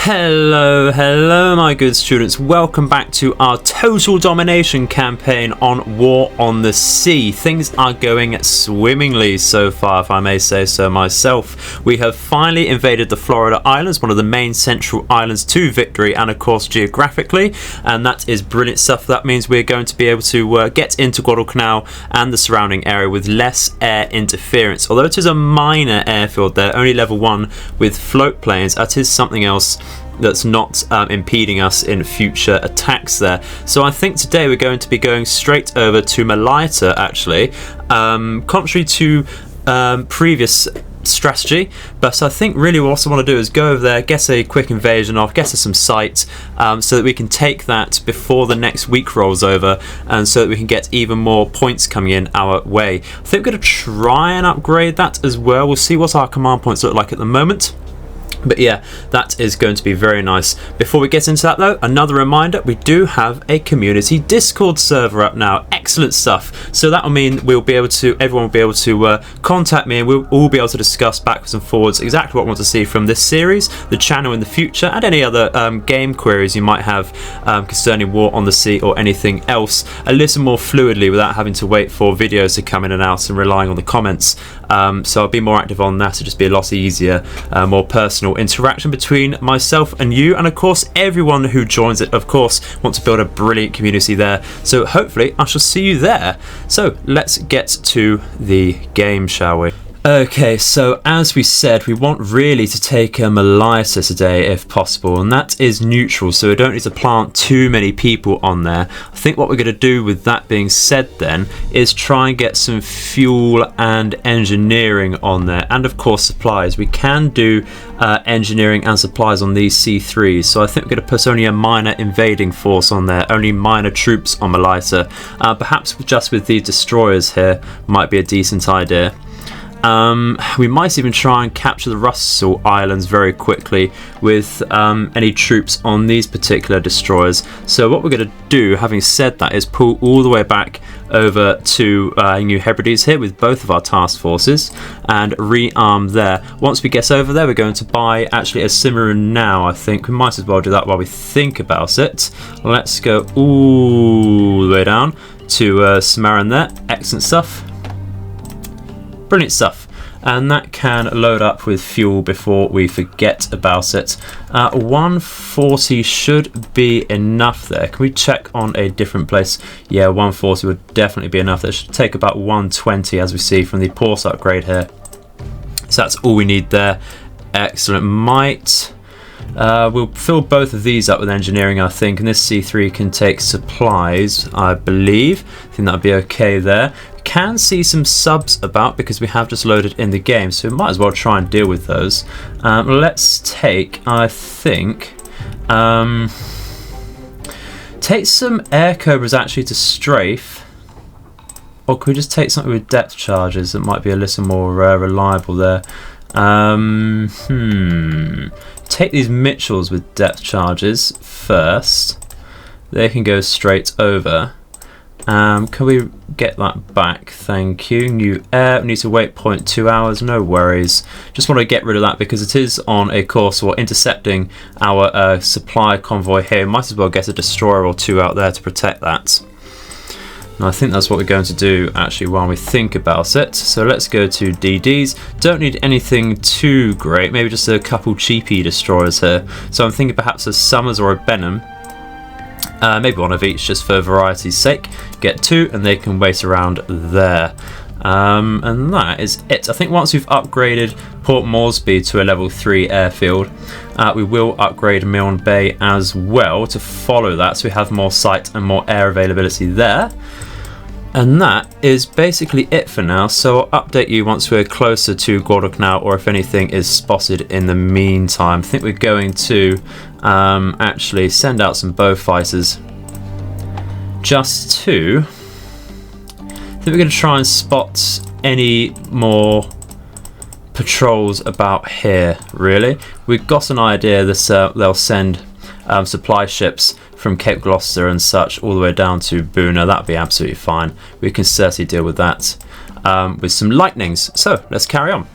Hello my good students, welcome back to our total domination campaign on War on the Sea. Things are going swimmingly so far, if I may say so myself. We have finally invaded the Florida Islands, one of the main central islands to victory, and of course geographically, and that is brilliant stuff. That means we're going to be able to get into Guadalcanal and the surrounding area with less air interference. Although it is a minor airfield there, only level 1 with float planes, that is something else that's not impeding us in future attacks there. So I think today we're going to be going straight over to Malaita, actually, contrary to previous strategy, but I think really what I also want to do is go over there, get a quick invasion off, get us some sight, so that we can take that before the next week rolls over, and so that we can get even more points coming in our way. I think we're going to try and upgrade that as well. We'll see what our command points look like at the moment. But yeah, that is going to be very nice. Before we get into that though, another reminder, we do have a community Discord server up now. Excellent stuff. So that will mean everyone will be able to contact me, and we'll all be able to discuss backwards and forwards exactly what we want to see from this series, the channel in the future, and any other game queries you might have concerning War on the Sea or anything else a little more fluidly without having to wait for videos to come in and out and relying on the comments. So I'll be more active on that. It'll just be a lot easier, more personal interaction between myself and you, and of course everyone who joins it, of course, want to build a brilliant community there. So hopefully I shall see you there. So let's get to the game, shall we? Okay, so as we said, we want really to take a Malaita today if possible, and that is neutral, so we don't need to plant too many people on there. I think what we're going to do with that being said then is try and get some fuel and engineering on there, and of course supplies. We can do engineering and supplies on these C3s, so I think we're going to put only a minor invading force on there, only minor troops on Malaita. Perhaps just with these destroyers here might be a decent idea. We might even try and capture the Russell Islands very quickly with any troops on these particular destroyers. So what we're going to do, having said that, is pull all the way back over to New Hebrides here with both of our task forces and rearm there. Once we get over there, we're going to buy actually a Submarine now. I think we might as well do that while we think about it. Let's go all the way down to Submarine there. Excellent stuff. Brilliant stuff, and that can load up with fuel before we forget about it. 140 should be enough there. Can we check on a different place? Yeah, 140 would definitely be enough. That should take about 120 as we see from the port upgrade here. So that's all we need there. Excellent. We'll fill both of these up with engineering, I think, and this C3 can take supplies, I believe. I think that'll be okay there. Can see some subs about because we have just loaded in the game, so we might as well try and deal with those. Let's take, I think, take some air cobras actually to strafe, or could we just take something with depth charges that might be a little more reliable there? Take these Mitchells with depth charges first. They can go straight over. Can we get that back? Thank you. New air. We need to wait 0.2 hours. No worries. Just want to get rid of that because it is on a course for intercepting our supply convoy here. Might as well get a destroyer or two out there to protect that. And I think that's what we're going to do actually while we think about it. So let's go to DDs. Don't need anything too great. Maybe just a couple cheapy destroyers here. So I'm thinking perhaps a Summers or a Benham. Maybe one of each just for variety's sake. Get two and they can wait around there. And that is it. I think once we've upgraded Port Moresby to a level 3 airfield, we will upgrade Milne Bay as well to follow that, so we have more sight and more air availability there. And that is basically it for now, so I'll update you once we're closer to Guadalcanal or if anything is spotted in the meantime. I think we're going to actually send out some bow fighters just to... I think we're going to try and spot any more patrols about here, really. We've got an idea that they'll send supply ships from Cape Gloucester and such all the way down to Boona. That'd be absolutely fine. We can certainly deal with that with some lightnings. So let's carry on.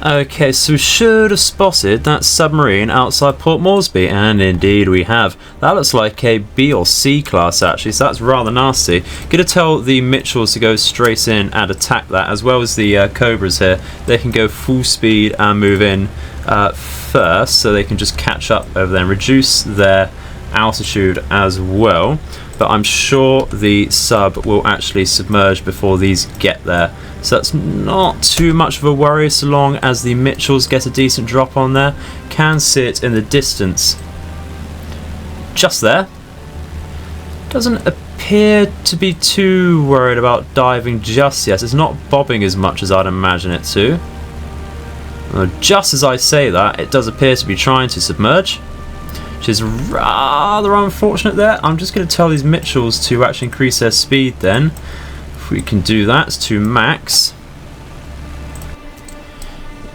Okay, so we should have spotted that submarine outside Port Moresby, and indeed we have. That looks like a B or C class actually, so that's rather nasty. Gonna tell the Mitchells to go straight in and attack that, as well as the Cobras here. They can go full speed and move in first, so they can just catch up over there and reduce their altitude as well. But I'm sure the sub will actually submerge before these get there. So that's not too much of a worry, so long as the Mitchells get a decent drop on there. Can see it in the distance. Just there. Doesn't appear to be too worried about diving just yet. It's not bobbing as much as I'd imagine it to. Well, just as I say that, it does appear to be trying to submerge, which is rather unfortunate there. I'm just going to tell these Mitchells to actually increase their speed then. If we can do that to max.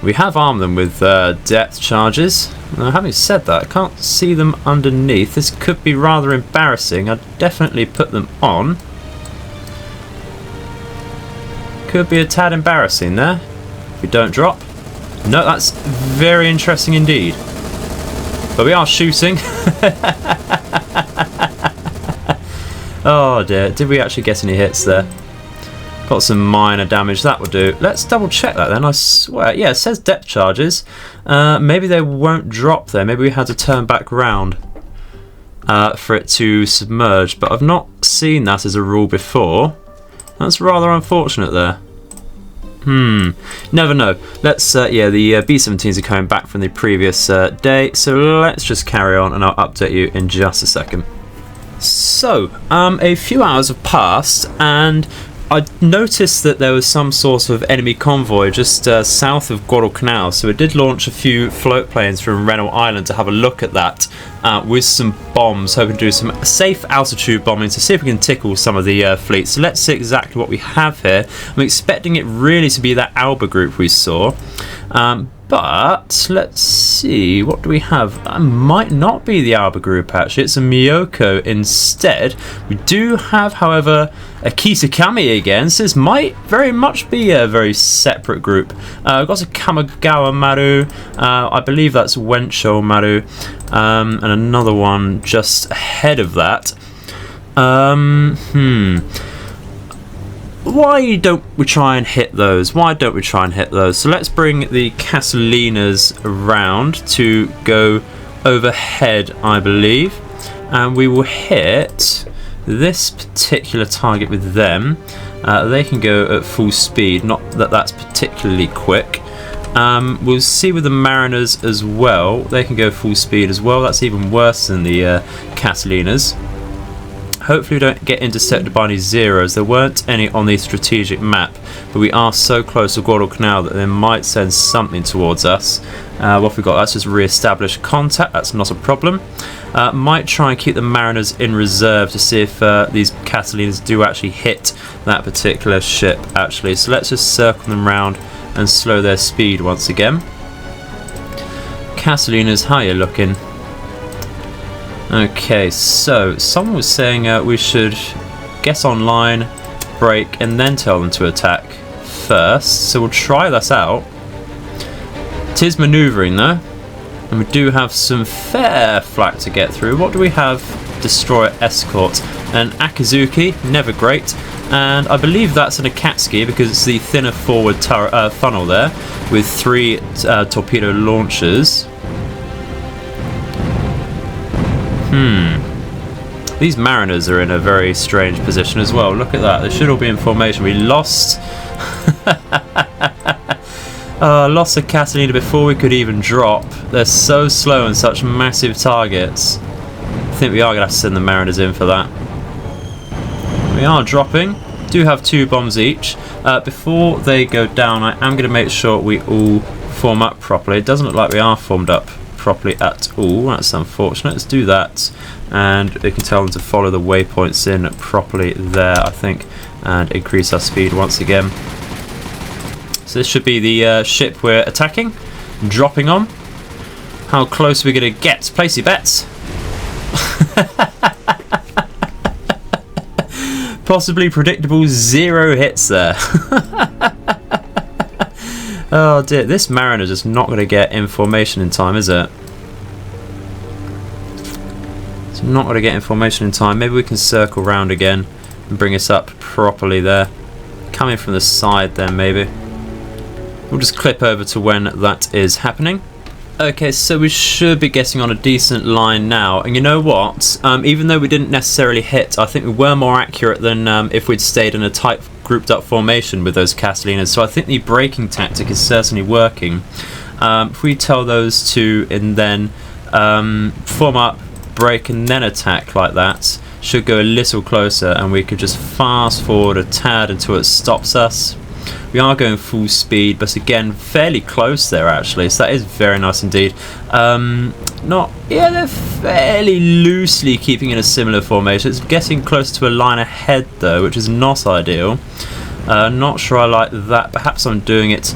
We have armed them with depth charges. Now, having said that, I can't see them underneath. This could be rather embarrassing. I'd definitely put them on. Could be a tad embarrassing there if we don't drop. No, that's very interesting indeed. But we are shooting. Oh dear, did we actually get any hits there? Got some minor damage, that will do. Let's double check that then, I swear. Yeah, it says depth charges. Maybe they won't drop there. Maybe we had to turn back round for it to submerge. But I've not seen that as a rule before. That's rather unfortunate there. Never know. Let's, yeah, the B-17s are coming back from the previous day. So let's just carry on and I'll update you in just a second. So, a few hours have passed and I noticed that there was some sort of enemy convoy just south of Guadalcanal, so it did launch a few float planes from Rennell Island to have a look at that with some bombs, hoping to do some safe altitude bombing to see if we can tickle some of the fleet. So let's see exactly what we have here. I'm expecting it really to be that Alba group we saw. But let's see, what do we have? That might not be the Alba group actually, it's a Miyoko instead. We do have, however, a Kisakami again, so this might very much be a very separate group. We've got a Kamigawa Maru, I believe that's Wensho Maru, and another one just ahead of that. Why don't we try and hit those? Why don't we try and hit those? So let's bring the Casalinas around to go overhead, I believe. And we will hit this particular target with them. They can go at full speed, not that that's particularly quick. We'll see with the Mariners as well. They can go full speed as well. That's even worse than the Catalinas. Hopefully we don't get intercepted by any zeros. There weren't any on the strategic map, but we are so close to Guadalcanal that they might send something towards us. What have we got? That's just re-establish contact. That's not a problem. Might try and keep the Mariners in reserve to see if these Catalinas do actually hit that particular ship actually. So let's just circle them round and slow their speed once again. Catalinas, how are you looking? Okay, so someone was saying we should get online, break, and then tell them to attack first. So we'll try that out. It is manoeuvring though, and we do have some fair flak to get through. What do we have? Destroyer escort, an Akizuki, never great, and I believe that's an Akatsuki because it's the thinner forward funnel there with 3 torpedo launchers. These Mariners are in a very strange position as well. Look at that. They should all be in formation. We lost lost a Catalina before we could even drop. They're so slow and such massive targets. I think we are going to have to send the Mariners in for that. We are dropping. Do have 2 bombs each. Before they go down, I am going to make sure we all form up properly. It doesn't look like we are formed up properly at all. That's unfortunate. Let's do that, and we can tell them to follow the waypoints in properly there, I think, and increase our speed once again. So this should be the ship we're attacking, dropping on. How close are we going to get? Place your bets. Possibly predictable 0 hits there. Oh dear, this mariner's just not going to get in formation in time, is it? It's not going to get in formation in time. Maybe we can circle round again and bring us up properly there. Coming from the side then, maybe. We'll just clip over to when that is happening. Okay, so we should be getting on a decent line now, and you know what? Even though we didn't necessarily hit, I think we were more accurate than if we'd stayed in a tight grouped up formation with those Catalinas, so I think the braking tactic is certainly working. If we tell those two and then form up, brake and then attack like that, should go a little closer, and we could just fast forward a tad until it stops us. We are going full speed, but again, fairly close there actually, so that is very nice indeed. They're fairly loosely keeping in a similar formation. It's getting close to a line ahead though, which is not ideal. Not sure I like that. Perhaps I'm doing it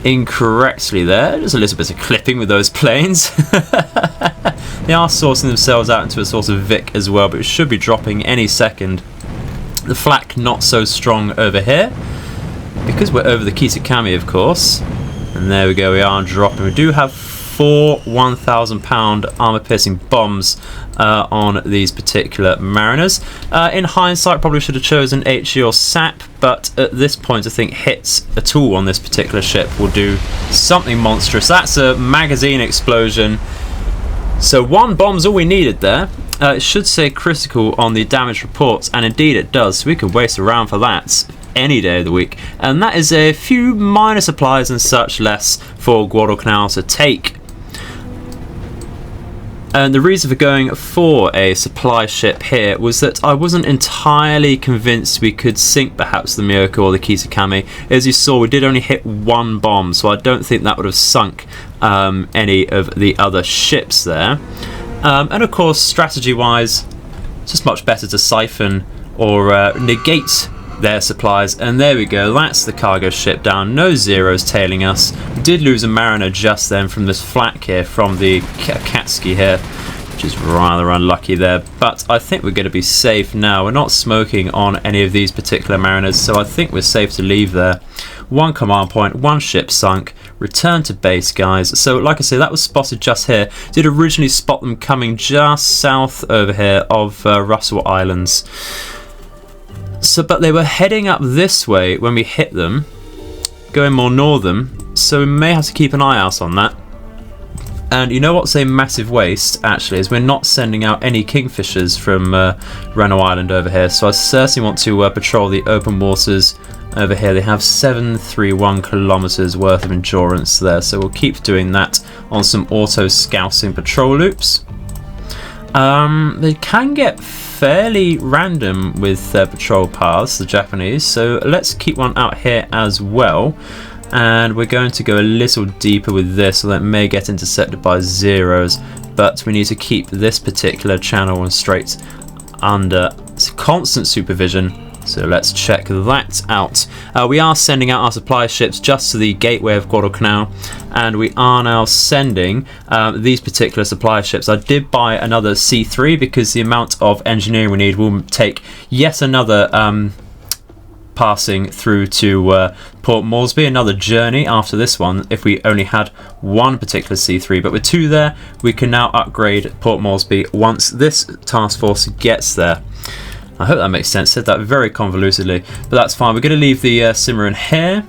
incorrectly there. Just a little bit of clipping with those planes. They are sourcing themselves out into a sort of Vic as well, but it should be dropping any second. The flak not so strong over here, because we're over the Kisakami, of course. And there we go, we are dropping. We do have 4 1,000-pound armor-piercing bombs on these particular mariners. In hindsight, probably should have chosen HE or SAP, but at this point I think hits at all on this particular ship will do something monstrous. That's a magazine explosion. So 1 bomb's all we needed there. It should say critical on the damage reports, and indeed it does, so we could waste around for that any day of the week. And that is a few minor supplies and such less for Guadalcanal to take. And the reason for going for a supply ship here was that I wasn't entirely convinced we could sink perhaps the Miyoko or the Kisakami. As you saw, we did only hit 1 bomb, so I don't think that would have sunk any of the other ships there. And of course, strategy-wise, it's just much better to siphon or negate their supplies. And there we go, that's the cargo ship down. No zeros tailing us. We did lose a mariner just then from this flak here, from the Akatsuki here, which is rather unlucky there. But I think we're going to be safe now. We're not smoking on any of these particular mariners, so I think we're safe to leave there. 1 command point, 1 ship sunk. Return to base, guys. So like I say, that was spotted just here. Did originally spot them coming just south over here of Russell Islands. So, but they were heading up this way when we hit them, going more northern, so we may have to keep an eye out on that. And you know what's a massive waste, actually, is we're not sending out any Kingfishers from Reno Island over here, so I certainly want to patrol the open waters over here. They have 731 kilometers worth of endurance there, so we'll keep doing that on some auto scouting patrol loops. They can get fairly random with their patrol paths, the Japanese, so let's keep one out here as well. And we're going to go a little deeper with this, so that may get intercepted by zeros, but we need to keep this particular channel and straight under constant supervision. So let's check that out. We are sending out our supply ships just to the gateway of Guadalcanal, and we are now sending these particular supply ships. I did buy another C3 because the amount of engineering we need will take yet another passing through to Port Moresby, another journey after this one if we only had 1 particular C3, but with 2 there we can now upgrade Port Moresby once this task force gets there. I hope that makes sense. Said that very convolutedly, but that's fine. We're going to leave the Submarine here,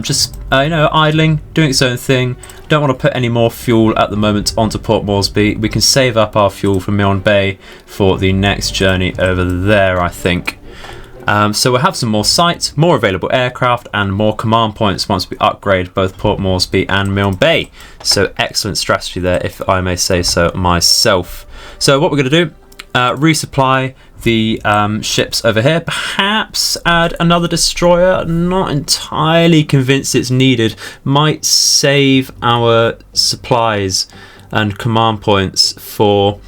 just idling, doing its own thing. Don't want to put any more fuel at the moment onto Port Moresby. We can save up our fuel from Milne Bay for the next journey over there, I think. So we'll have some more sites, more available aircraft, and more command points once we upgrade both Port Moresby and Milne Bay. So excellent strategy there, if I may say so myself. So what we're going to do, resupply the ships over here, perhaps add another destroyer. Not entirely convinced it's needed. Might save our supplies and command points for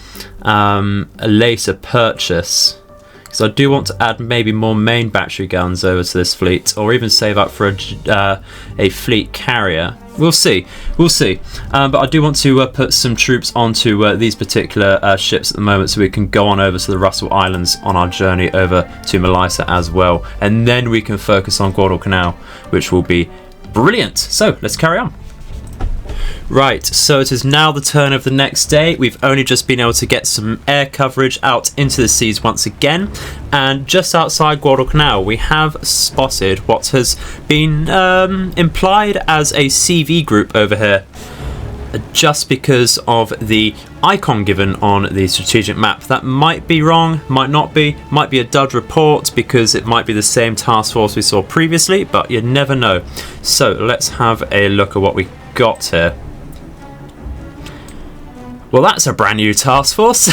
a later purchase, because I do want to add maybe more main battery guns over to this fleet, or even save up for a fleet carrier. We'll see, but I do want to put some troops onto these particular ships at the moment, so we can go on over to the Russell Islands on our journey over to Malaita as well, and then we can focus on Guadalcanal, which will be Brilliant. So let's carry on. Right, so it is now the turn of the next day. We've only just been able to get some air coverage out into the seas once again, and just outside Guadalcanal we have spotted what has been implied as a CV group over here, just because of the icon given on the strategic map. That might be wrong, might not be, might be a dud report because it might be the same task force we saw previously, but you never know. So let's have a look at what we got here. Well, that's a brand new task force.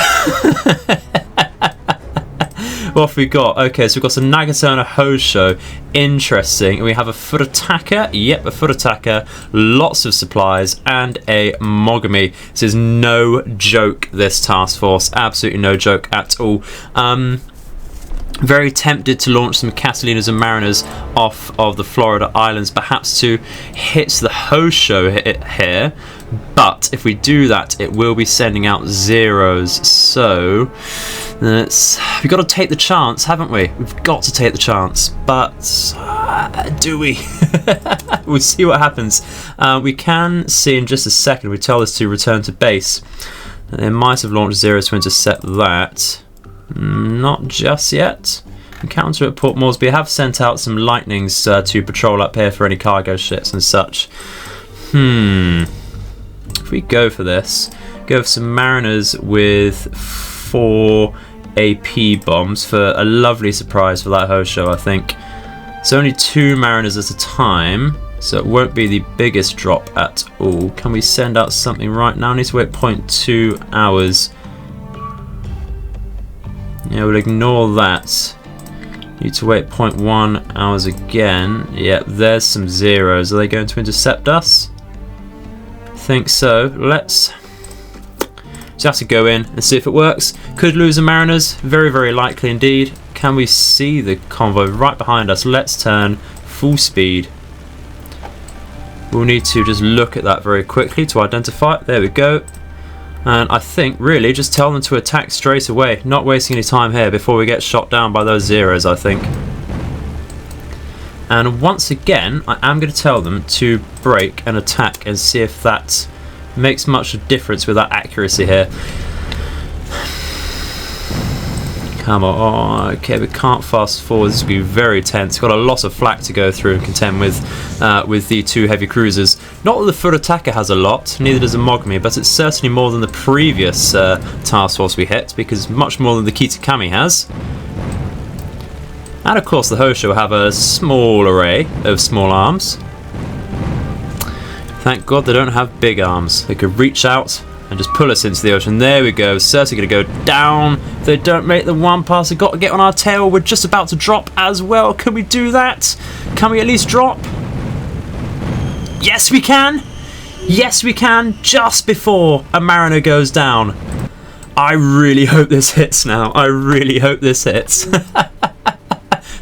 What have we got? Okay, so we've got some Nagatona Hosho. Interesting. We have a foot attacker. Yep, a foot attacker. Lots of supplies and a Mogami. This is no joke, this task force. Absolutely no joke at all. Very tempted to launch some Catalinas and Mariners off of the Florida Islands, perhaps to hit the Hosho here. But if we do that, it will be sending out zeros. So we've got to take the chance, haven't we? We've got to take the chance. But do we? We'll see what happens. We can see in just a second. We tell this to return to base. They might have launched zeros to intercept that. Not just yet. Encounter at Port Moresby. I have sent out some lightnings to patrol up here for any cargo ships and such. If we go for this, go for some Mariners with 4 AP bombs for a lovely surprise for that Hosho, I think. It's only 2 Mariners at a time, so it won't be the biggest drop at all. Can we send out something right now? I need to wait 0.2 hours. Yeah, we'll ignore that. Need to wait 0.1 hours again. Yep, there's some zeros. Are they going to intercept us? I think so. Let's just have to go in and see if it works. Could lose the Mariners. Very, very likely indeed. Can we see the convoy right behind us? Let's turn full speed. We'll need to just look at that very quickly to identify it. There we go. And I think, really, just tell them to attack straight away. Not wasting any time here before we get shot down by those zeros, I think. And once again, I am going to tell them to break and attack and see if that makes much of a difference with that accuracy here. Come on. Okay, we can't fast forward. This will be very tense. Got a lot of flak to go through and contend with the 2 heavy cruisers. Not that the foot attacker has a lot, neither does a Mogami, but it's certainly more than the previous task force we hit, because much more than the Kitakami has. And of course the Hosho have a small array of small arms. Thank God they don't have big arms. They could reach out and just pull us into the ocean. There we go. Certainly going to go down. If they don't make the one pass, they've got to get on our tail. We're just about to drop as well. Can we do that? Can we at least drop? Yes, we can. Yes, we can. Just before a Mariner goes down. I really hope this hits now. I really hope this hits.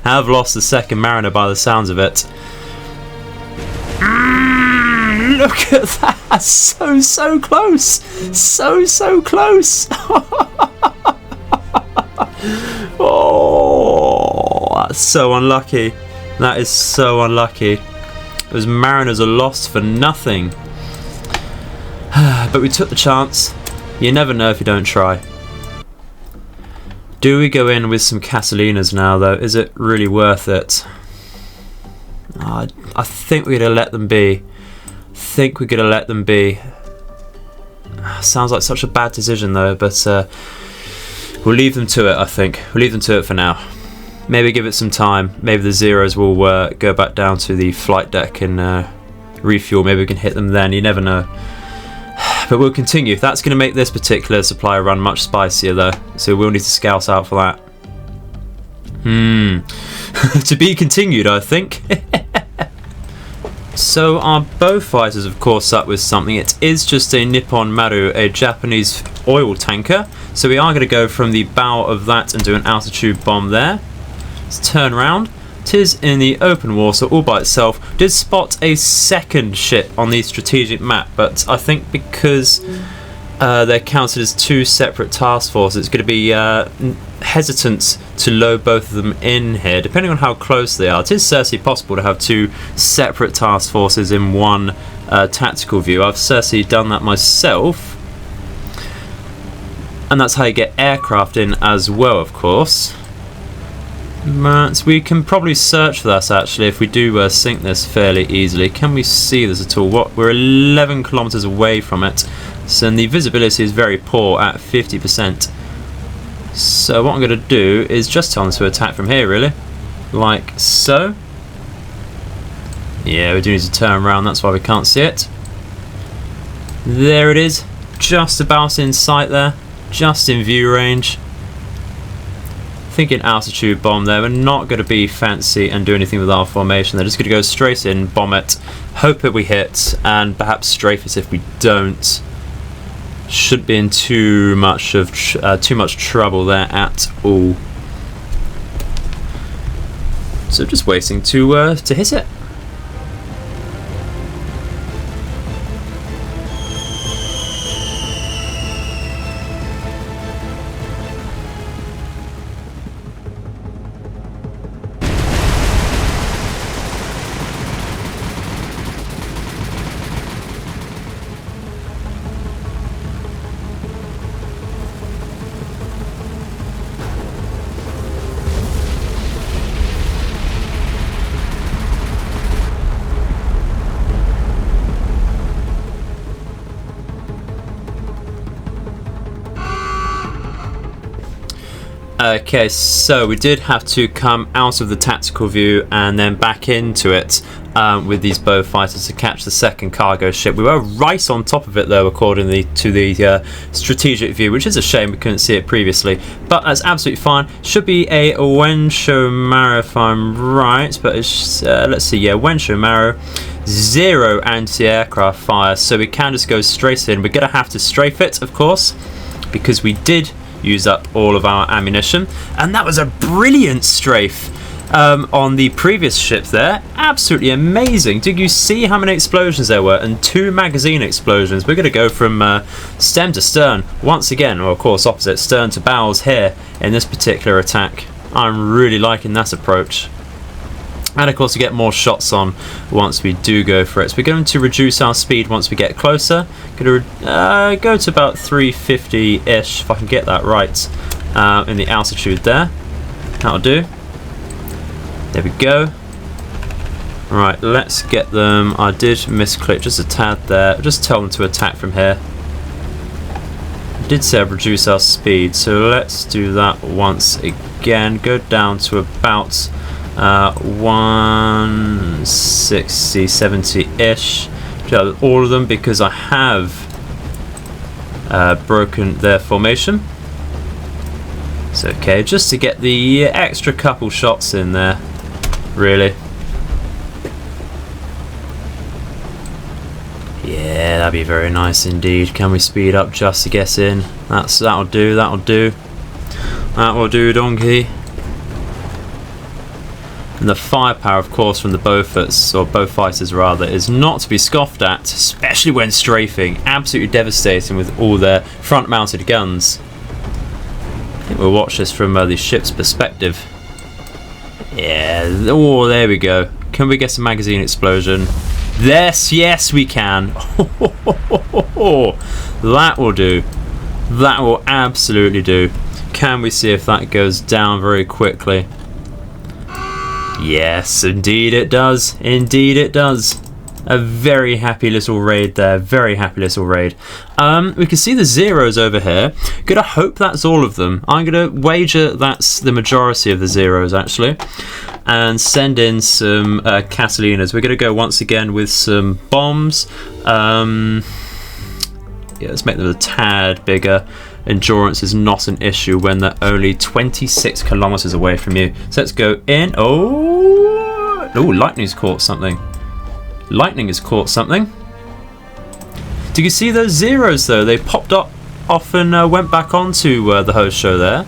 Have lost the second Mariner by the sounds of it. Look at that! So close! So close! Oh, that's so unlucky. That is so unlucky. Those Mariners are lost for nothing. But we took the chance. You never know if you don't try. Do we go in with some Catalinas now, though? Is it really worth it? I think we're going to let them be. Sounds like such a bad decision though, but we'll leave them to it. I think we'll leave them to it for now. Maybe give it some time. Maybe the zeros will go back down to the flight deck and refuel. Maybe we can hit them then. You never know. But we'll continue. That's going to make this particular supply run much spicier though, so we'll need to scout out for that. To be continued, I think. So our bow fighters of course up with something. It is just a Nippon Maru, a Japanese oil tanker. So we are going to go from the bow of that and do an altitude bomb there. Let's turn around. Tis in the open water all by itself. Did spot a second ship on the strategic map, but I think because they're counted as 2 separate task forces, it's going to be hesitant to load both of them in here, depending on how close they are. It is certainly possible to have two separate task forces in one tactical view. I've certainly done that myself, and that's how you get aircraft in as well, of course. But we can probably search for that actually if we do sink this fairly easily. Can we see this at all? We're 11 kilometers away from it, so the visibility is very poor at 50%. So what I'm going to do is just tell them to attack from here, really, like so. Yeah, we do need to turn around, that's why we can't see it. There it is, just about in sight there, just in view range. Thinking altitude bomb there. We're not going to be fancy and do anything with our formation. They're just going to go straight in, bomb it, hope that we hit, and perhaps strafe it if we don't. Shouldn't be in too much trouble there at all. So just waiting to hit it. Okay, so we did have to come out of the tactical view and then back into it with these bow fighters to catch the second cargo ship. We were right on top of it though, according to the strategic view, which is a shame we couldn't see it previously, but that's absolutely fine. Should be a Wensho Maro if I'm right, but it's, let's see, yeah, Wensho Maro, 0 anti-aircraft fire, so we can just go straight in. We're going to have to strafe it, of course, because we did use up all of our ammunition, and that was a brilliant strafe on the previous ship there. Absolutely amazing. Did you see how many explosions there were? And 2 magazine explosions. We're going to go from stem to stern once again, or of course opposite, stern to bows here in this particular attack. I'm really liking that approach. And of course we get more shots on once we do go for it. So we're going to reduce our speed once we get closer. Going to go to about 350-ish, if I can get that right, in the altitude there. That'll do. There we go. Right, let's get them. I did misclick just a tad there. Just tell them to attack from here. I did say I'd reduce our speed, so let's do that once again. Go down to about 160, 70-ish. All of them, because I have broken their formation. It's okay, just to get the extra couple shots in there, really. Yeah, that'd be very nice indeed. Can we speed up just to get in? That'll do, that'll do. That will do, donkey. And the firepower, of course, from the Beauforts, or Beaufighters rather, is not to be scoffed at, especially when strafing. Absolutely devastating with all their front-mounted guns. I think we'll watch this from the ship's perspective. Yeah, oh, there we go. Can we get a magazine explosion? Yes, we can. That will do. That will absolutely do. Can we see if that goes down very quickly? Yes, indeed it does. Indeed it does. A very happy little raid there. Very happy little raid. We can see the zeros over here. Gonna hope that's all of them. I'm gonna wager that's the majority of the zeros actually. And send in some Catalinas. We're gonna go once again with some bombs. Yeah, let's make them a tad bigger. Endurance is not an issue when they're only 26 kilometers away from you. So let's go in. Oh, lightning's caught something. Lightning has caught something. Do you see those zeros though? They popped up off and went back onto the host show there.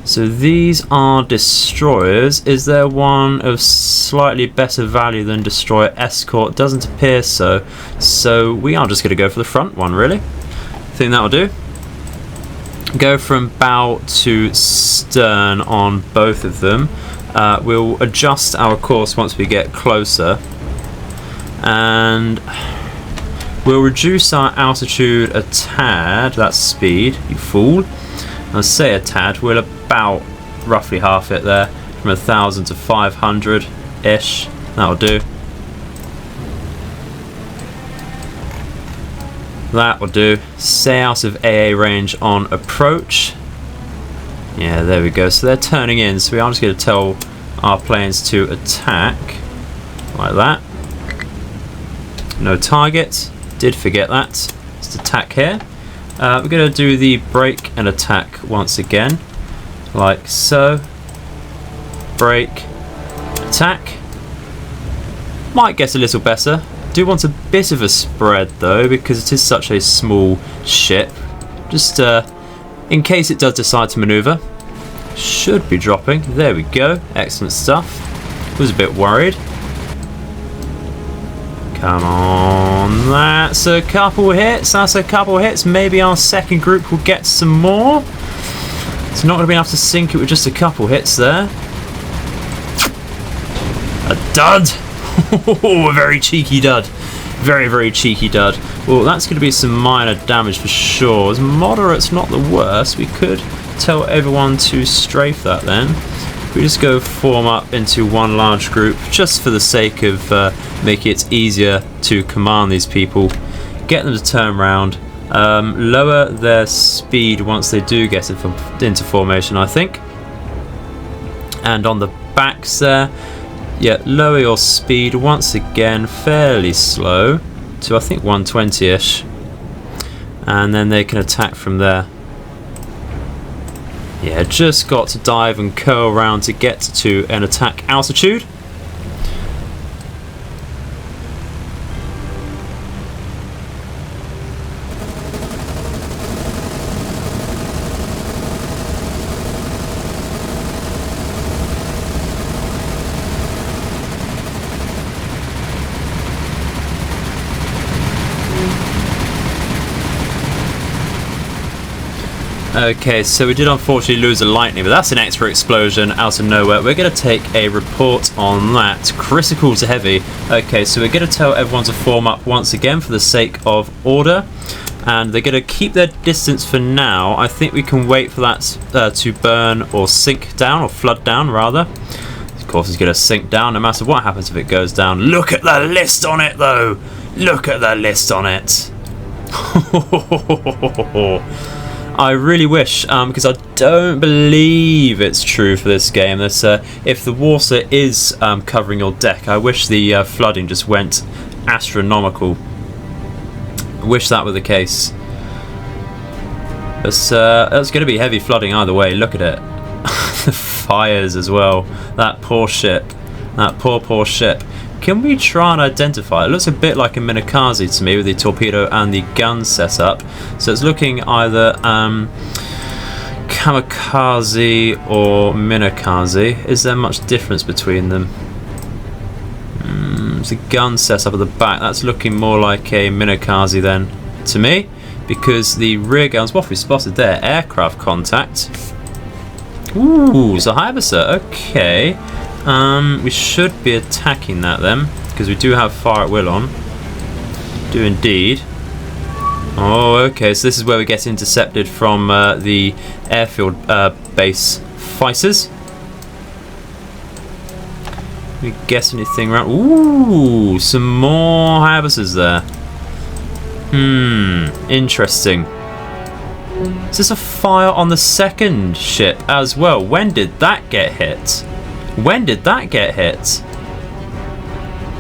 So these are destroyers. Is there one of slightly better value than destroyer escort? Doesn't appear so. So we are just going to go for the front one, really. Think that'll do. Go from bow to stern on both of them. We'll adjust our course once we get closer, and we'll reduce our altitude a tad. That's speed, you fool. I'll say a tad. We'll about roughly half it there, from 1,000 to 500 ish. That'll do. That will do. Stay out of AA range on approach. Yeah, there we go. So they're turning in, so we are just going to tell our planes to attack. Like that. No target. Did forget that. Let's attack here. We're going to do the brake and attack once again. Like so. Brake. Attack. Might get a little better. Do want a bit of a spread though, because it is such a small ship. Just in case it does decide to maneuver. Should be dropping. There we go. Excellent stuff. Was a bit worried. Come on. That's a couple hits. That's a couple hits. Maybe our second group will get some more. It's not going to be enough to sink it with just a couple hits there. A dud. A very cheeky dud. Very, very cheeky dud. Well, that's going to be some minor damage for sure. As moderate's not the worst. We could tell everyone to strafe that then. We just go form up into one large group just for the sake of making it easier to command these people. Get them to turn around. Lower their speed once they do get into formation, I think. And on the backs there, yeah, lower your speed once again, fairly slow, to I think 120-ish. And then they can attack from there. Yeah, just got to dive and curl around to get to an attack altitude. Okay, so we did unfortunately lose a lightning, but that's an extra explosion out of nowhere. We're going to take a report on that. Critical to heavy. Okay, so we're going to tell everyone to form up once again for the sake of order. And they're going to keep their distance for now. I think we can wait for that to burn or sink down, or flood down rather. Of course it's going to sink down no matter what happens if it goes down. Look at the list on it though! Look at the list on it! I really wish, because I don't believe it's true for this game, that if the water is covering your deck, I wish the flooding just went astronomical. I wish that were the case. It's going to be heavy flooding either way. Look at it. The fires as well. That poor ship. That poor ship. Can we try and identify? It looks a bit like a Minakaze to me with the torpedo and the gun setup. So it's looking either kamikaze or Minakaze. Is there much difference between them? It's a gun setup at the back. That's looking more like a Minakaze then to me, because the rear guns, what have we spotted there? Aircraft contact. Ooh, so Hayabusa. Okay. We should be attacking that then, because we do have fire at will on. Do indeed. Oh, okay, so this is where we get intercepted from the airfield base fighters. We guess anything around? Ooh, some more Hayabusas there. Interesting. Is this a fire on the second ship as well? When did that get hit? When did that get hit?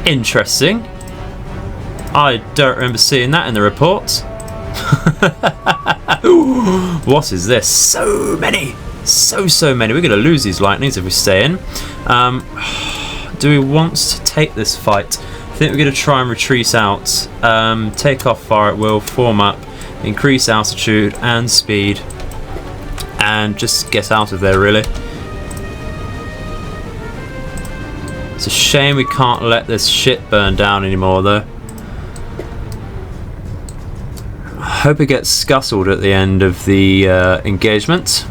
Interesting. I don't remember seeing that in the report. What is this? So many! So many. We're going to lose these lightnings if we stay in. Do we want to take this fight? I think we're going to try and retreat out. Take off fire at will, form up, increase altitude and speed, and just get out of there really. It's a shame we can't let this shit burn down anymore though. Hope it gets scuttled at the end of the engagement.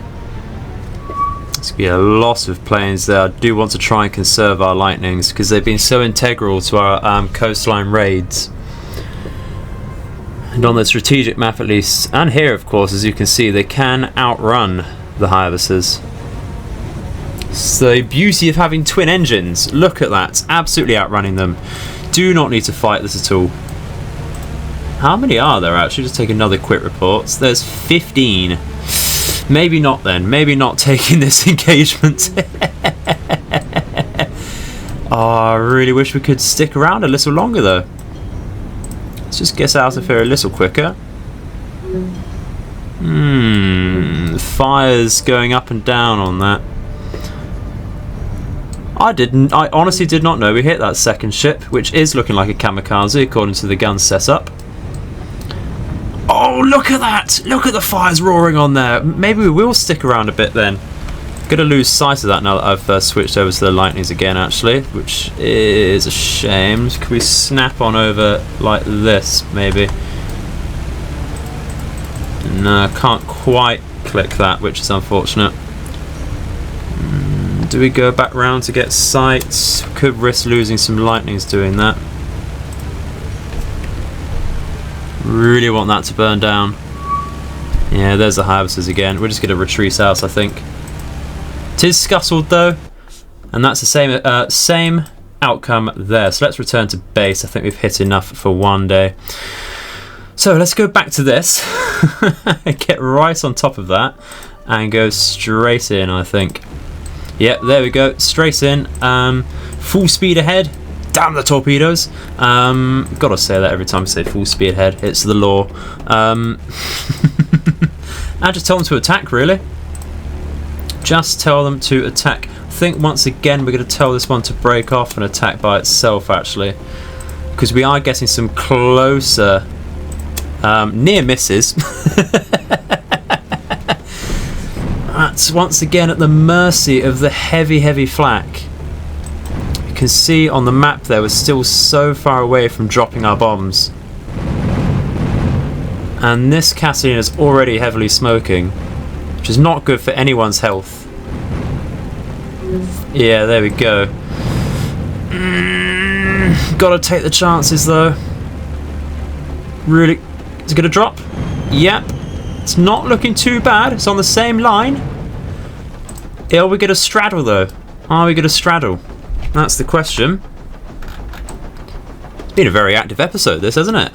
It's going to be a lot of planes there. I do want to try and conserve our lightnings because they've been so integral to our coastline raids. And on the strategic map at least, and here of course, as you can see, they can outrun the Hyverses. It's the beauty of having twin engines. Look at that, absolutely outrunning them. Do not need to fight this at all. How many are there actually? Just take another quick report. There's 15. Maybe not then. Maybe not taking this engagement. Oh, I really wish we could stick around a little longer though. Let's just get out of here a little quicker. Fires going up and down on that. I honestly did not know we hit that second ship, which is looking like a kamikaze according to the gun setup. Oh, look at that! Look at the fires roaring on there. Maybe we will stick around a bit then. Gonna lose sight of that now that I've switched over to the lightnings again, actually, which is a shame. Could we snap on over like this, maybe? No, I can't quite click that, which is unfortunate. Do we go back round to get sights? Could risk losing some lightnings doing that. Really want that to burn down. Yeah, there's the Hyverses again. We're just going to retreat out, I think. It is scuttled though, and that's the same outcome there. So let's return to base. I think we've hit enough for one day. So let's go back to this. Get right on top of that and go straight in, I think. Yep, there we go. Straight in. Full speed ahead. Damn the torpedoes. Gotta say that every time I say full speed ahead. It's the law. And just tell them to attack, really. Just tell them to attack. I think once again we're going to tell this one to break off and attack by itself, actually. Because we are getting some closer near misses. That's once again at the mercy of the heavy flak. You can see on the map there we're still so far away from dropping our bombs. And this Catalina is already heavily smoking, which is not good for anyone's health. Yeah, there we go. Gotta take the chances though. Really, is it gonna drop? Yep. It's not looking too bad. It's on the same line. Are we gonna straddle though? Are we gonna straddle? That's the question. It's been a very active episode, this, hasn't it?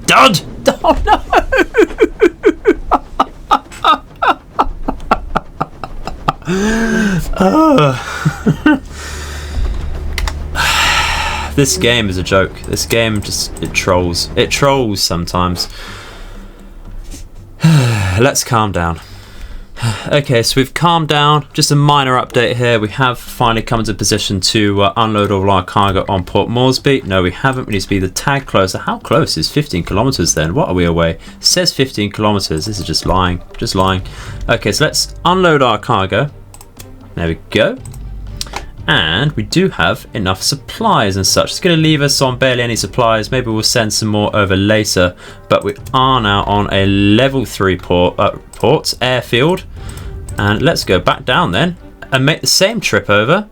Dud! Oh no! This game is a joke. This game just, it trolls. It trolls sometimes. Let's calm down. Okay, so we've calmed down. Just a minor update here. We have finally come into position to unload all our cargo on Port Moresby. No, we haven't. We need to be the tag closer. How close is 15 kilometers then? What are we away? It says 15 kilometers. This is just lying. Just lying. Okay, so let's unload our cargo. There we go. And we do have enough supplies and such. It's going to leave us on barely any supplies. Maybe we'll send some more over later. But we are now on a level 3 airfield. And let's go back down then and make the same trip over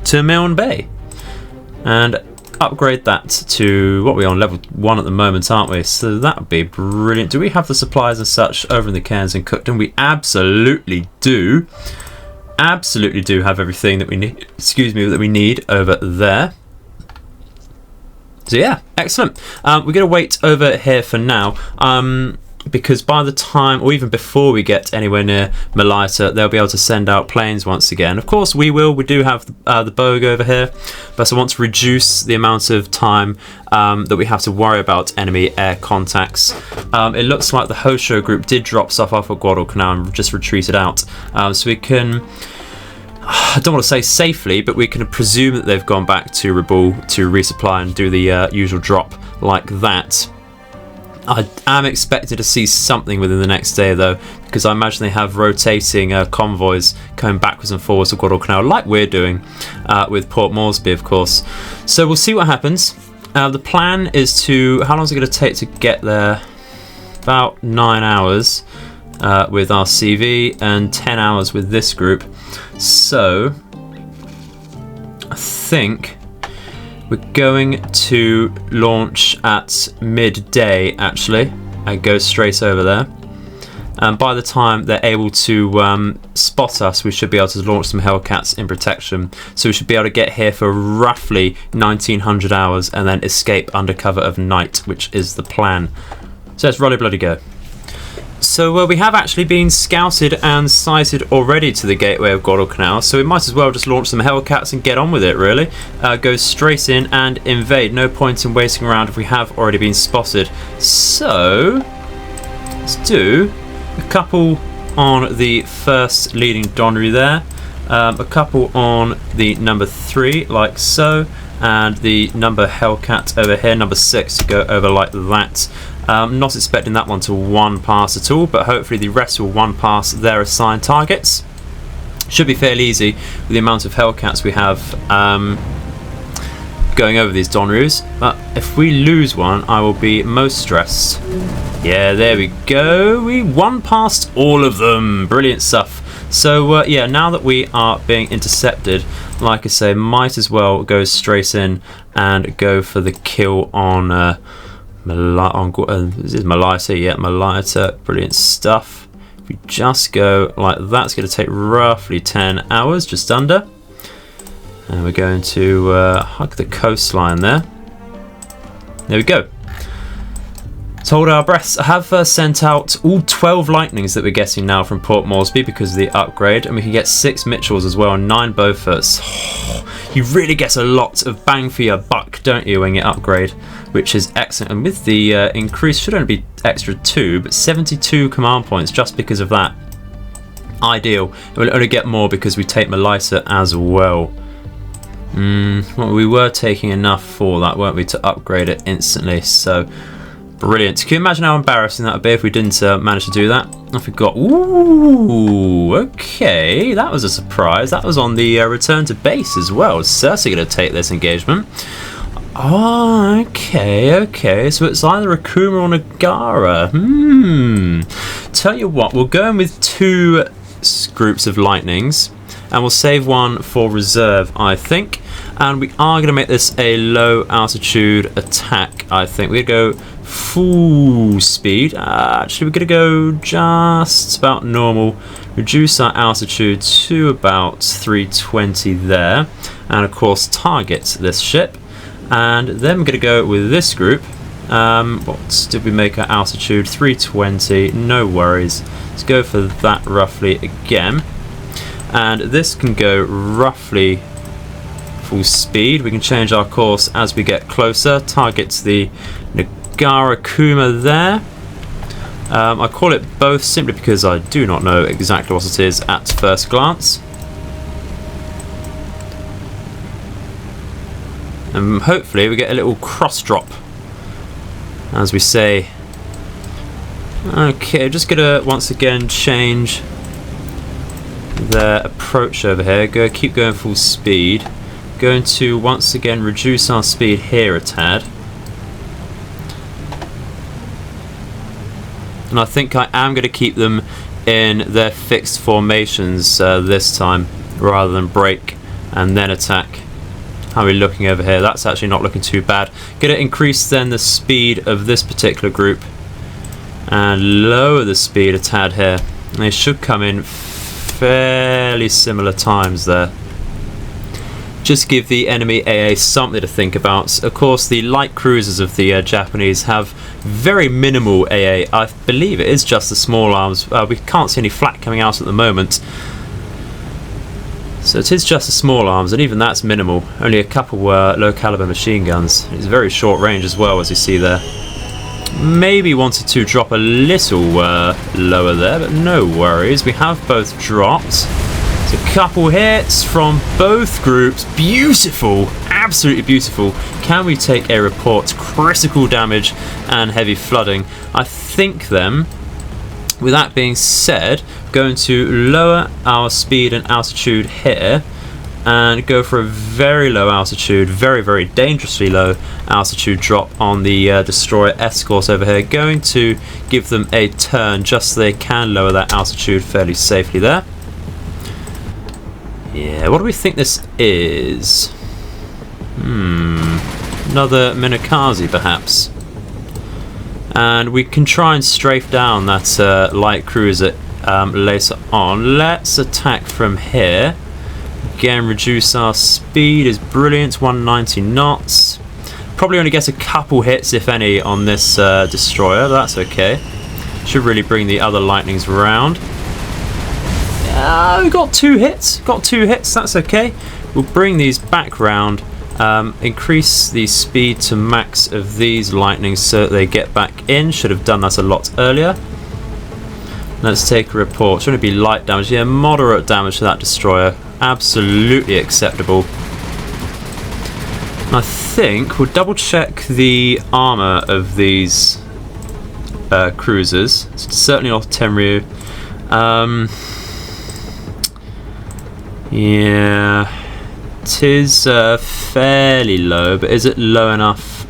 to Milne Bay. And upgrade that to, what are we on, level 1 at the moment, aren't we? So that would be brilliant. Do we have the supplies and such over in the Cairns and Cookton? We absolutely do. Absolutely do have everything that we need, that we need over there. So yeah, excellent. We're going to wait over here for now, because by the time, or even before we get anywhere near Malaita, they'll be able to send out planes once again. Of course we will. We do have the Bogue over here, but I want to reduce the amount of time that we have to worry about enemy air contacts. It looks like the Hosho group did drop stuff off at Guadalcanal and just retreated out. So we can, I don't want to say safely, but we can presume that they've gone back to Rabaul to resupply and do the usual drop like that. I am expected to see something within the next day though, because I imagine they have rotating convoys coming backwards and forwards to Guadalcanal like we're doing with Port Moresby, of course. So we'll see what happens. The plan is to... How long is it going to take to get there? About 9 hours with our CV and 10 hours with this group. So I think we're going to launch at midday, actually, and go straight over there. And by the time they're able to spot us, we should be able to launch some Hellcats in protection. So we should be able to get here for roughly 1900 hours and then escape under cover of night, which is the plan. So let's rolly bloody go. So we have actually been scouted and sighted already to the gateway of Guadalcanal, so we might as well just launch some Hellcats and get on with it, really. Go straight in and invade. No point in waiting around if we have already been spotted. So let's do a couple on the first leading Donnery there, a couple on the number 3 like so, and the number Hellcat over here, number 6, to go over like that. Not expecting that one to one pass at all, but hopefully the rest will one pass their assigned targets. Should be fairly easy with the amount of Hellcats we have going over these Donneries, but if we lose one I will be most stressed. Yeah, there we go, we one passed all of them. Brilliant stuff. So yeah, now that we are being intercepted, like I say, might as well go straight in and go for the kill on this is Malaita. Yeah, Malaita. Brilliant stuff. If we just go like that, it's going to take roughly 10 hours, just under. And we're going to hug the coastline there. There we go. To hold our breaths, I have sent out all 12 Lightnings that we're getting now from Port Moresby because of the upgrade, and we can get 6 Mitchells as well and 9 Beauforts. You really get a lot of bang for your buck, don't you, when you upgrade, which is excellent. And with the increase, should only be extra 2, but 72 command points just because of that. Ideal. And we'll only get more because we take Malaita as well. Well, we were taking enough for that, weren't we, to upgrade it instantly, so brilliant. Can you imagine how embarrassing that would be if we didn't manage to do that? I forgot. Ooh, okay, that was a surprise. That was on the return to base as well. Cersei going to take this engagement. Oh, okay, so it's either a Kuma or Nagara. Tell you what, we'll go in with 2 groups of Lightnings, and we'll save one for reserve, I think. And we are going to make this a low altitude attack, I think. We're going to go full speed. Actually, we're going to go just about normal. Reduce our altitude to about 320 there. And of course, target this ship. And then we're going to go with this group. What did we make our altitude? 320. No worries. Let's go for that roughly again. And this can go roughly full speed. We can change our course as we get closer. Targets the Nagara Kuma there. I call it both simply because I do not know exactly what it is at first glance. And hopefully we get a little cross drop, as we say. Okay, just gonna once again change their approach over here. Keep going full speed. Going to once again reduce our speed here a tad. And I think I am going to keep them in their fixed formations this time, rather than break and then attack. How are we looking over here? That's actually not looking too bad. Going to increase then the speed of this particular group and lower the speed a tad here. And they should come in fairly similar times there. Just give the enemy AA something to think about. Of course, the light cruisers of the Japanese have very minimal AA. I believe it is just the small arms. We can't see any flak coming out at the moment. So it is just the small arms, and even that's minimal. Only a couple low caliber machine guns. It's very short range as well, as you see there. Maybe wanted to drop a little lower there, but no worries. We have both dropped. It's a couple hits from both groups. Beautiful, absolutely beautiful. Can we take a report? Critical damage and heavy flooding. I think then, with that being said, going to lower our speed and altitude here and go for a very low altitude, very dangerously low altitude drop on the destroyer escort over here. Going to give them a turn just so they can lower that altitude fairly safely there. Yeah, what do we think this is? Another Minakaze perhaps. And we can try and strafe down that light cruiser later on. Let's attack from here. Again, reduce our speed is brilliant, 190 knots. Probably only get a couple hits, if any, on this destroyer, but that's okay. Should really bring the other lightnings around. We got two hits, that's okay. We'll bring these back round, increase the speed to max of these lightnings so that they get back in. Should have done that a lot earlier. Let's take a report. It's going to be light damage, yeah, moderate damage to that destroyer. Absolutely acceptable. I think we'll double check the armor of these cruisers. It's certainly not Tenryu. Yeah, it is fairly low, but is it low enough?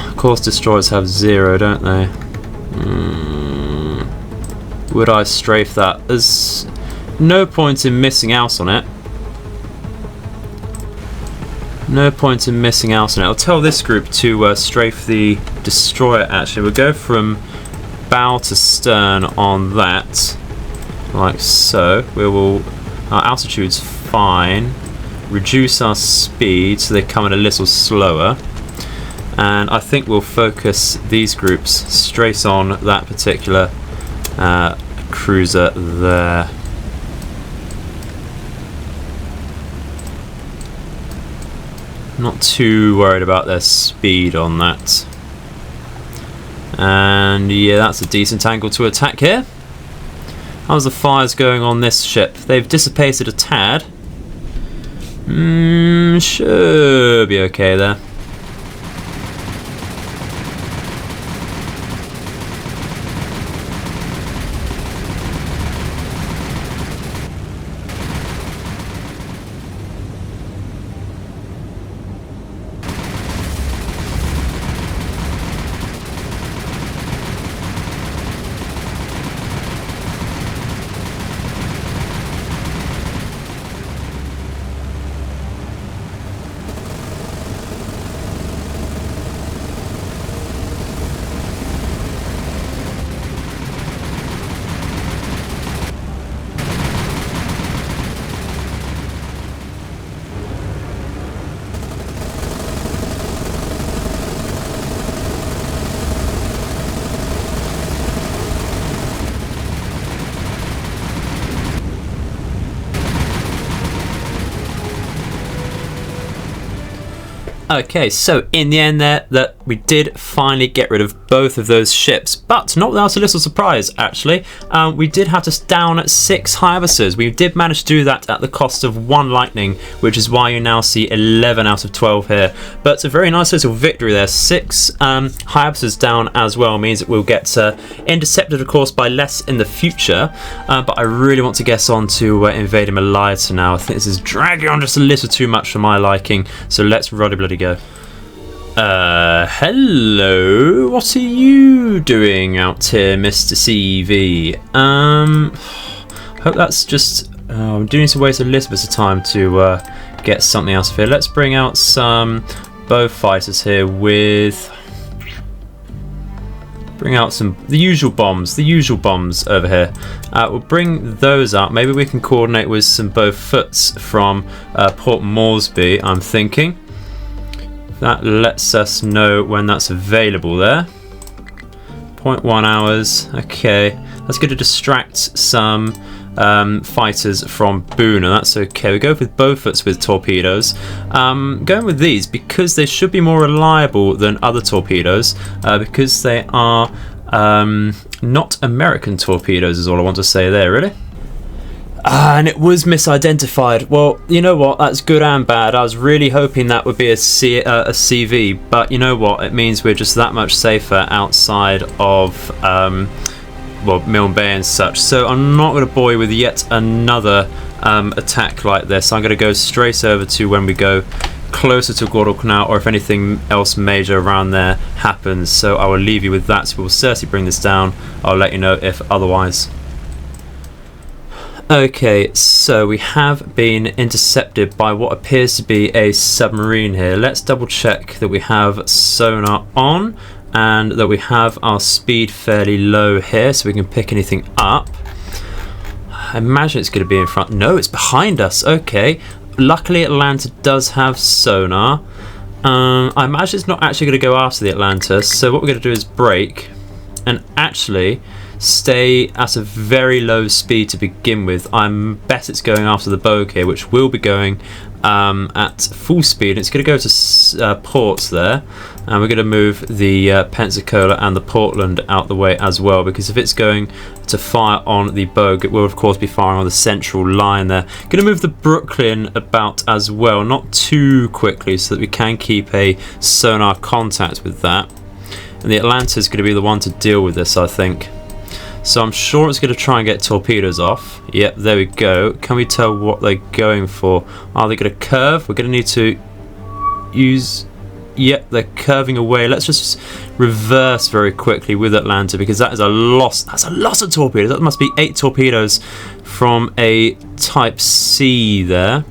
Of course, destroyers have 0, don't they? Would I strafe that? There's no point in missing out on it. No point in missing out on it. I'll tell this group to strafe the destroyer. Actually, we'll go from bow to stern on that, like so. We will. Our altitude's fine. Reduce our speed so they come in a little slower. And I think we'll focus these groups straight on that particular cruiser there. Not too worried about their speed on that. And yeah, that's a decent angle to attack here. How's the fires going on this ship? They've dissipated a tad. Should be okay there. Okay, so in the end there, that we did finally get rid of both of those ships, but not without a little surprise actually. We did have to down 6 Hyabusers. We did manage to do that at the cost of 1 lightning, which is why you now see 11 out of 12 here. But it's a very nice little victory there. 6 Hyabusers down as well means that we'll get intercepted, of course, by less in the future. But I really want to get on to invading Malaita now. I think this is dragging on just a little too much for my liking, so let's ruddy bloody go. Hello, what are you doing out here, Mr. CV? Hope that's just, I'm doing to waste a little bit of time to get something out of here. Let's bring out some bow fighters here with, bring out the usual bombs over here. We'll bring those up. Maybe we can coordinate with some bow foots from Port Moresby, I'm thinking. That lets us know when that's available there. 0.1 hours. Okay, that's going to distract some fighters from Boona. That's okay. We go with Beauforts with torpedoes. Going with these because they should be more reliable than other torpedoes, because they are not American torpedoes is all I want to say there, really. And it was misidentified. Well, you know what? That's good and bad. I was really hoping that would be a CV, but you know what? It means we're just that much safer outside of well, Milne Bay and such. So I'm not going to bore you with yet another attack like this. I'm going to go straight over to when we go closer to Guadalcanal, or if anything else major around there happens. So I will leave you with that. So we'll certainly bring this down. I'll let you know if otherwise. Okay, so we have been intercepted by what appears to be a submarine here. Let's double check that we have sonar on and that we have our speed fairly low here so we can pick anything up. I imagine it's going to be in front. No, it's behind us. Okay, luckily Atlanta does have sonar. I imagine it's not actually going to go after the Atlanta, so what we're going to do is brake and actually stay at a very low speed to begin with. I bet it's going after the boat here, which will be going at full speed. It's going to go to ports there, and we're going to move the Pensacola and the Portland out the way as well, because if it's going to fire on the Bogue, it will of course be firing on the central line there. Going to move the Brooklyn about as well, not too quickly, so that we can keep a sonar contact with that. And the Atlanta is going to be the one to deal with this, I think. So I'm sure it's going to try and get torpedoes off. Yep, there we go. Can we tell what they're going for? Are they going to curve? We're going to need to use... Yep, they're curving away. Let's just reverse very quickly with Atlanta, because that is a loss. That's a loss of torpedoes. That must be 8 torpedoes from a Type C there.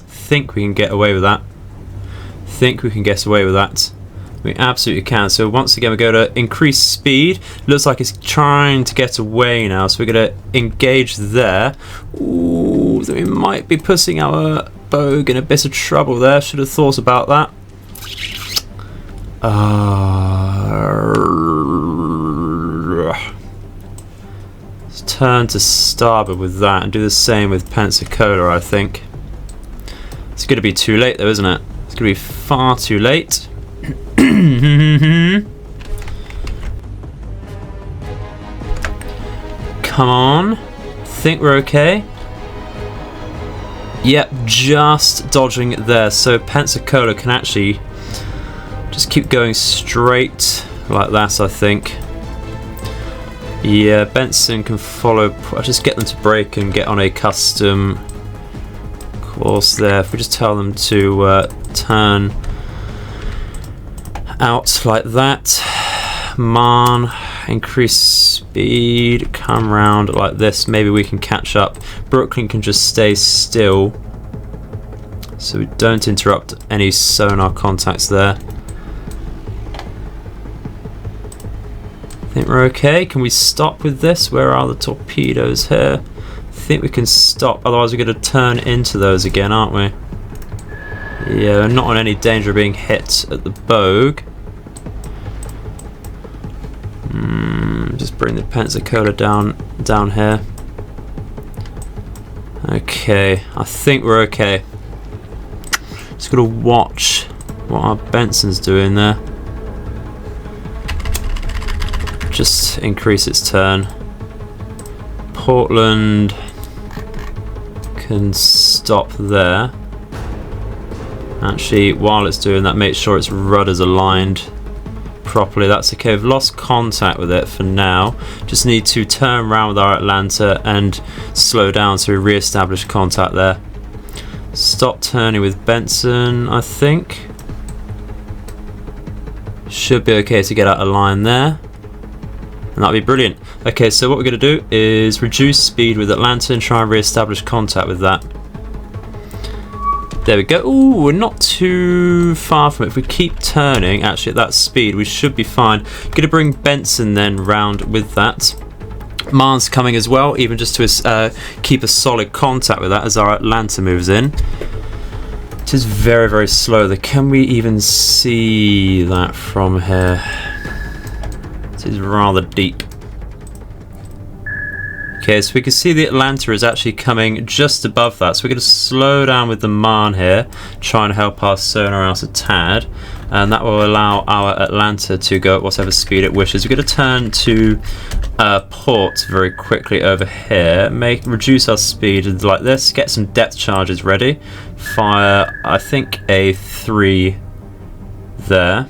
Think we can get away with that. Think we can get away with that. We absolutely can. So once again, we go to increase speed. Looks like it's trying to get away now, so we're going to engage there. Ooh, we might be putting our Bogue in a bit of trouble there. Should have thought about that. Let's turn to starboard with that and do the same with Pensacola, I think. It's going to be too late though, isn't it? It's going to be far too late. Come on. Think we're okay. Yep, just dodging there. So Pensacola can actually just keep going straight like that, I think. Yeah, Benson can follow. I'll just get them to brake and get on a custom course there. If we just tell them to turn out like that, man, increase speed, come round like this, maybe we can catch up. Brooklyn can just stay still so we don't interrupt any sonar contacts there. I think we're okay. Can we stop with this? Where are the torpedoes here? I think we can stop, otherwise we're going to turn into those again, aren't we? Yeah, we're not in any danger of being hit at the Bogue. Just bring the Pensacola down here. Okay, I think we're okay. Just gotta watch what our Benson's doing there. Just increase its turn. Portland can stop there. Actually, while it's doing that, make sure its rudder's aligned properly. That's okay. We've lost contact with it for now. Just need to turn around with our Atlanta and slow down so we re-establish contact there. Stop turning with Benson, I think. Should be okay to get out of line there. And that'll be brilliant. Okay, so what we're going to do is reduce speed with Atlanta and try and re-establish contact with that. There we go. Ooh, we're not too far from it. If we keep turning, actually at that speed, we should be fine. Going to bring Benson then round with that. Mars coming as well, even just to keep a solid contact with that as our Atlanta moves in. It is very, very slow. Can we even see that from here? It is rather deep. Okay, so we can see the Atlanta is actually coming just above that. So we're going to slow down with the Marne here, try and help our sonar out a tad. And that will allow our Atlanta to go at whatever speed it wishes. We're going to turn to port very quickly over here. Reduce our speed like this. Get some depth charges ready. Fire, I think, a 3 there.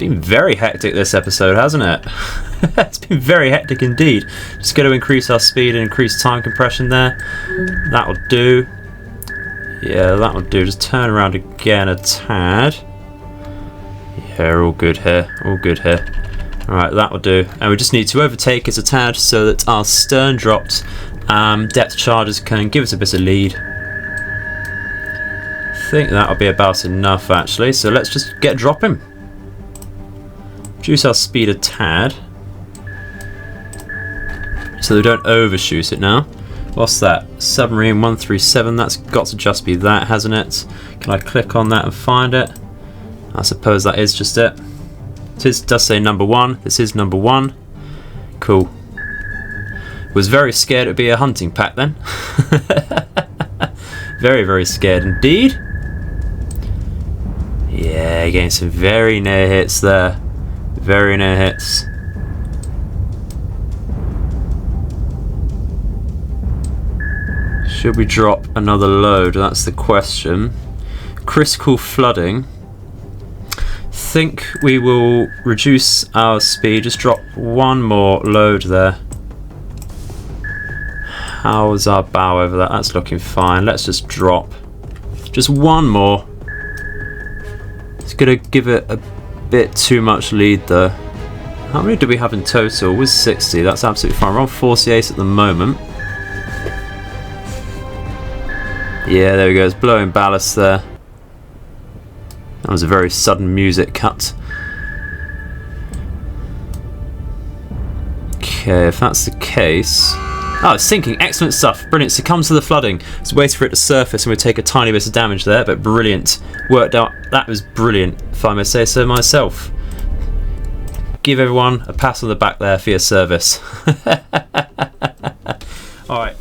been very hectic this episode, hasn't it? It's been very hectic indeed. Just going to increase our speed and increase time compression there. That'll do. Yeah, that'll do. Just turn around again a tad. Yeah, all good here. All good here. Alright, that'll do. And we just need to overtake it a tad so that our stern dropped depth charges can give us a bit of lead. I think that'll be about enough actually. So let's just get dropping. Reduce our speed a tad. So we don't overshoot it now. What's that? Submarine 137. That's got to just be that, hasn't it? Can I click on that and find it? I suppose that is just it. It does say number 1. This is number 1. Cool. Was very scared it would be a hunting pack then. Very, very scared indeed. Yeah, getting some very near hits there. Very near hits. Should we drop another load? That's the question. Critical flooding. Think we will reduce our speed. Just drop one more load there. How's our bow over that? That's looking fine. Let's just drop just one more. It's gonna give it a bit too much lead though. How many do we have in total? We're 60. That's absolutely fine. We're on 48 at the moment. Yeah, there we go. It's blowing ballast there. That was a very sudden music cut. Okay, if that's the case... Oh, it's sinking. Excellent stuff. Brilliant. Succumbs to the flooding. Just waiting for it to surface and we take a tiny bit of damage there, but brilliant. Worked out. That was brilliant, if I may say so myself. Give everyone a pat on the back there for your service. Alright.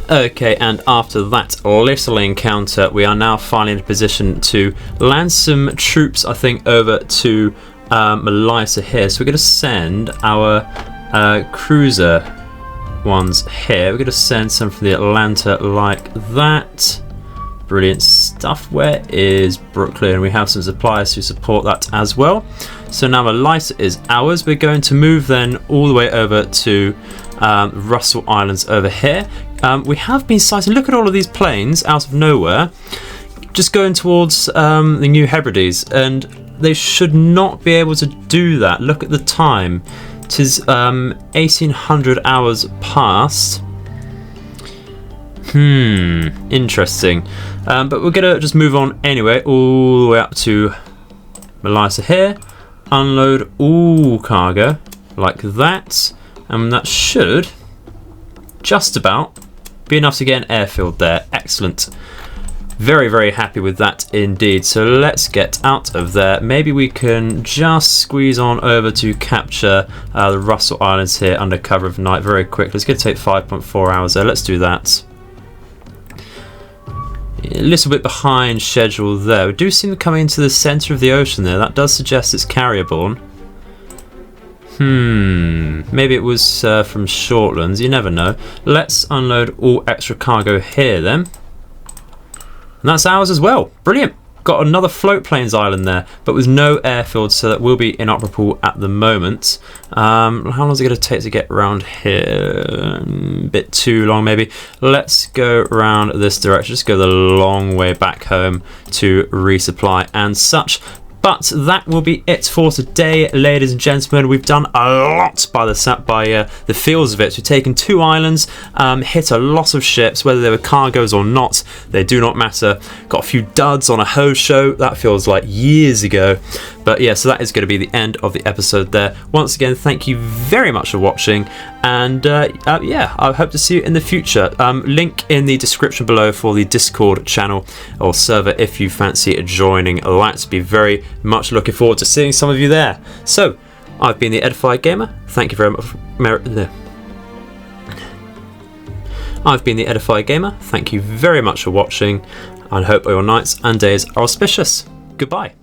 Okay, and after that little encounter, we are now finally in a position to land some troops, I think, over to Malaita here. So we're going to send our cruiser ones here. We're going to send some from the Atlanta like that. Brilliant stuff. Where is Brooklyn? We have some suppliers who support that as well. So now Malaita is ours. We're going to move then all the way over to Russell Islands over here. We have been sighting, look at all of these planes out of nowhere, just going towards the New Hebrides, and they should not be able to do that. Look at the time. It is 1800 hours past. Interesting. But we're going to just move on anyway, all the way up to Malaita here. Unload all cargo like that, and that should just about be enough to get an airfield there. Excellent. Very, very happy with that indeed. So let's get out of there. Maybe we can just squeeze on over to capture the Russell Islands here under cover of night very quickly. It's going to take 5.4 hours there. Let's do that. A little bit behind schedule there. We do seem to come into the centre of the ocean there. That does suggest it's carrier-borne. Maybe it was from Shortlands. You never know. Let's unload all extra cargo here then. And that's ours as well. Brilliant. Got another float planes island there, but with no airfield, so that will be inoperable at the moment. How long is it going to take to get around here? A bit too long maybe. Let's go around this direction. Just go the long way back home to resupply and such. But that will be it for today, ladies and gentlemen. We've done a lot by the feels of it. We've taken 2 islands, hit a lot of ships, whether they were cargoes or not, they do not matter. Got a few duds on a hose show. That feels like years ago. But yeah, so that is going to be the end of the episode there. Once again, thank you very much for watching. And yeah, I hope to see you in the future. Link in the description below for the Discord channel or server if you fancy joining. I'd like to be very much looking forward to seeing some of you there. So, I've been the Edified Gamer. Thank you very much. I've been the Edified Gamer. Thank you very much for watching. I hope all your nights and days are auspicious. Goodbye.